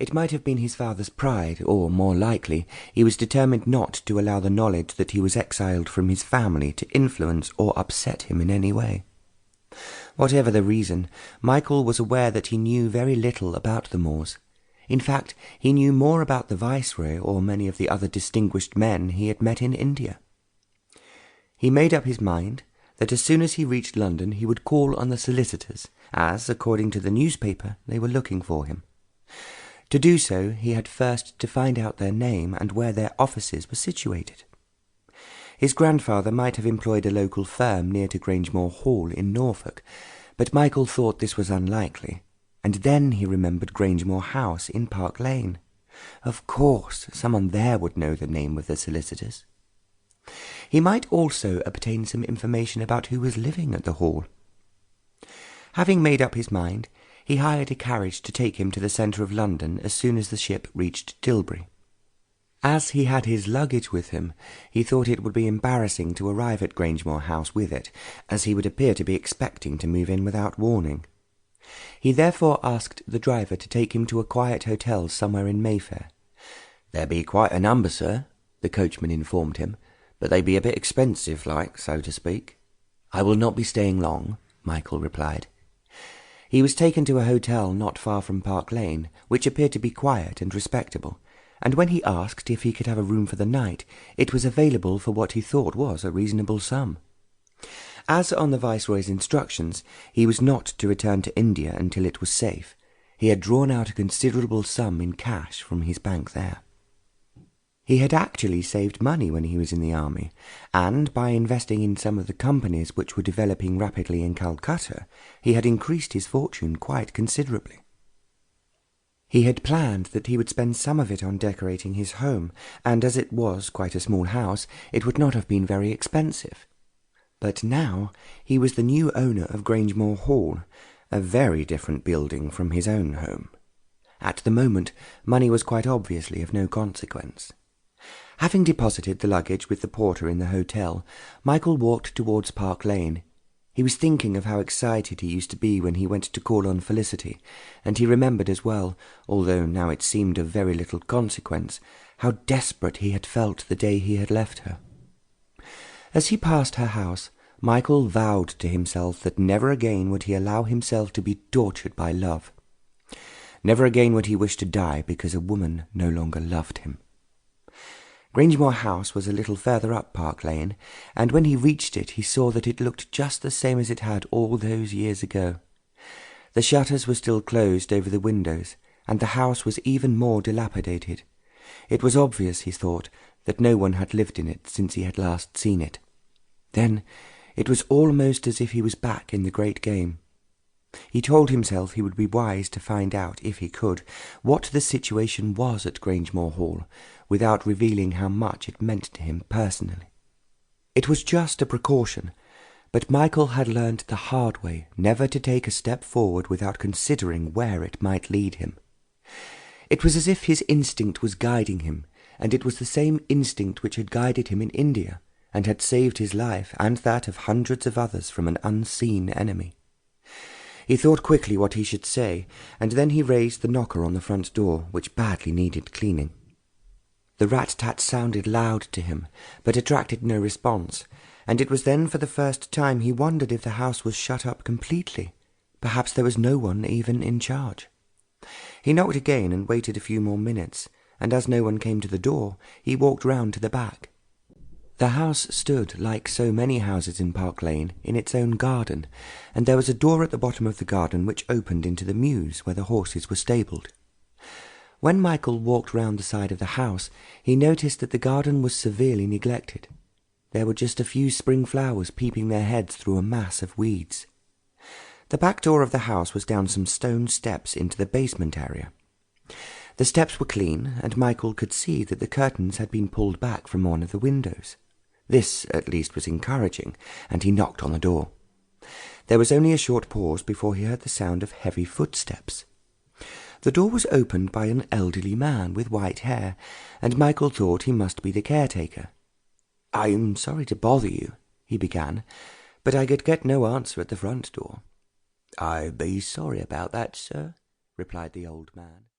It might have been his father's pride, or, more likely, he was determined not to allow the knowledge that he was exiled from his family to influence or upset him in any way. Whatever the reason, Michael was aware that he knew very little about the Moors. In fact, he knew more about the Viceroy or many of the other distinguished men he had met in India. He made up his mind that as soon as he reached London he would call on the Solicitors, as, according to the newspaper, they were looking for him. To do so, he had first to find out their name and where their offices were situated. His grandfather might have employed a local firm near to Grangemoore Hall in Norfolk, but Michael thought this was unlikely, and then he remembered Grangemoore House in Park Lane. Of course, someone there would know the name of the Solicitors. He might also obtain some information about who was living at the Hall. Having made up his mind, he hired a carriage to take him to the centre of London as soon as the ship reached Tilbury. As he had his luggage with him, he thought it would be embarrassing to arrive at Grangemoore House with it, as he would appear to be expecting to move in without warning. He therefore asked the driver to take him to a quiet hotel somewhere in Mayfair. "There be quite a number, sir," the coachman informed him, "but they be a bit expensive, like, so to speak." "I will not be staying long," Michael replied. He was taken to a hotel not far from Park Lane, which appeared to be quiet and respectable, and when he asked if he could have a room for the night, it was available for what he thought was a reasonable sum. As on the Viceroy's instructions, he was not to return to India until it was safe. He had drawn out a considerable sum in cash from his bank there. He had actually saved money when he was in the army, and by investing in some of the companies which were developing rapidly in Calcutta, he had increased his fortune quite considerably. He had planned that he would spend some of it on decorating his home, and as it was quite a small house, it would not have been very expensive. But now he was the new owner of Grangemoore Hall, a very different building from his own home. At the moment, money was quite obviously of no consequence. Having deposited the luggage with the porter in the hotel, Michael walked towards Park Lane. He was thinking of how excited he used to be when he went to call on Felicity, and he remembered as well, although now it seemed of very little consequence, how desperate he had felt the day he had left her. As he passed her house, Michael vowed to himself that never again would he allow himself to be tortured by love. Never again would he wish to die because a woman no longer loved him. Grangemoore House was a little further up Park Lane, and when he reached it he saw that it looked just the same as it had all those years ago. The shutters were still closed over the windows, and the house was even more dilapidated. It was obvious, he thought, that no one had lived in it since he had last seen it. Then it was almost as if he was back in the great game. He told himself he would be wise to find out, if he could, what the situation was at Grangemoore Hall, without revealing how much it meant to him personally. It was just a precaution, but Michael had learned the hard way never to take a step forward without considering where it might lead him. It was as if his instinct was guiding him, and it was the same instinct which had guided him in India, and had saved his life and that of hundreds of others from an unseen enemy. He thought quickly what he should say, and then he raised the knocker on the front door, which badly needed cleaning. The rat-tat sounded loud to him, but attracted no response, and it was then for the first time he wondered if the house was shut up completely. Perhaps there was no one even in charge. He knocked again and waited a few more minutes, and as no one came to the door, he walked round to the back. The house stood, like so many houses in Park Lane, in its own garden, and there was a door at the bottom of the garden which opened into the mews where the horses were stabled. When Michael walked round the side of the house, he noticed that the garden was severely neglected. There were just a few spring flowers peeping their heads through a mass of weeds. The back door of the house was down some stone steps into the basement area. The steps were clean, and Michael could see that the curtains had been pulled back from one of the windows. This, at least, was encouraging, and he knocked on the door. There was only a short pause before he heard the sound of heavy footsteps. The door was opened by an elderly man with white hair, and Michael thought he must be the caretaker. "I am sorry to bother you," he began, "but I could get no answer at the front door." "I be sorry about that, sir," replied the old man.